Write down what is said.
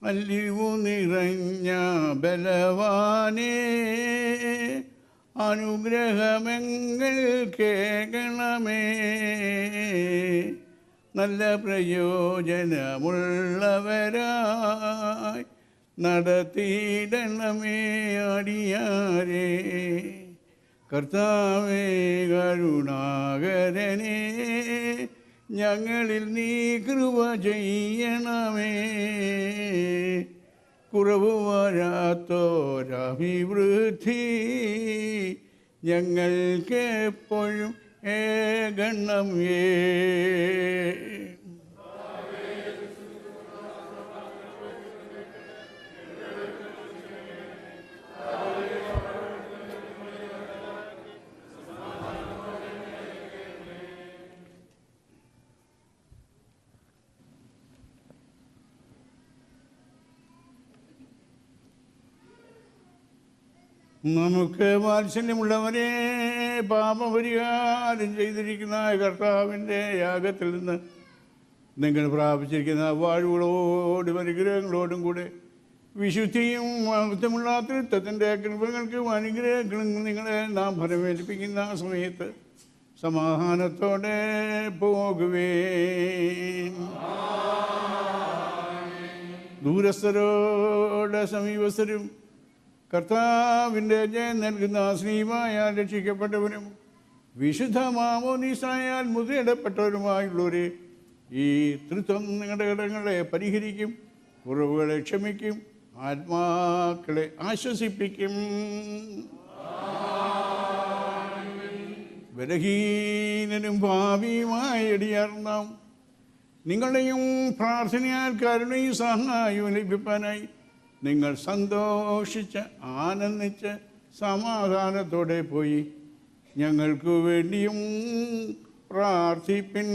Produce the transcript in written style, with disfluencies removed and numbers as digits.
അലിവു നിറഞ്ഞ ബലവാനേ, അനുഗ്രഹമെങ്കിൽ കേൾക്കണമേ. നല്ല പ്രയോജനമുള്ളവരായി നടത്തിയിടണമേ അടിയാരേ. കർത്താവേ കരുണാകരനേ, ഞങ്ങളിൽ നീ കൃപ ചെയ്യണമേ. കുറവ് വരാത്തോരഭിവൃദ്ധി ഞങ്ങൾക്കെപ്പോഴും ഏകണമേ. നമുക്ക് വാത്സല്യമുള്ളവരെ, പാപപരിഹാരം ചെയ്തിരിക്കുന്ന കർത്താവിൻ്റെ യാഗത്തിൽ നിന്ന് നിങ്ങൾ പ്രാപിച്ചിരിക്കുന്ന വാഴ്വുകളോടും അനുഗ്രഹങ്ങളോടും കൂടെ വിശുദ്ധിയും മഹത്വമുള്ള തൃത്വത്തിൻ്റെ കൃപകൾക്കും അനുഗ്രഹങ്ങളും നിങ്ങളെ നാം ഫലമേൽപ്പിക്കുന്ന സമയത്ത് സമാധാനത്തോടെ പോകുവേൻ. ദൂരസ്ഥരോട് സമീപസ്ഥരും കർത്താവിൻ്റെ ജയം നൽകുന്ന സ്നേഹമായ രക്ഷിക്കപ്പെട്ടവരും വിശുദ്ധ മാമോദീസായാൽ മുദ്രയിടപ്പെട്ടവരുമായുള്ളവരെ, ഈ തൃത്വം നിങ്ങളുടെ കടങ്ങളെ പരിഹരിക്കും, കുറവുകളെ ക്ഷമിക്കും, ആത്മാക്കളെ ആശ്വസിപ്പിക്കും. ബലഹീനനും ഭാവിയുമായി ഇടിയാർന്നാം നിങ്ങളുടെയും പ്രാർത്ഥനയാൽ കരുണയും സഹായവും ലഭിക്കാനായി നിങ്ങൾ സന്തോഷിച്ച് ആനന്ദിച്ച് സമാധാനത്തോടെ പോയി ഞങ്ങൾക്ക് വേണ്ടിയും പ്രാർത്ഥിപ്പിൻ.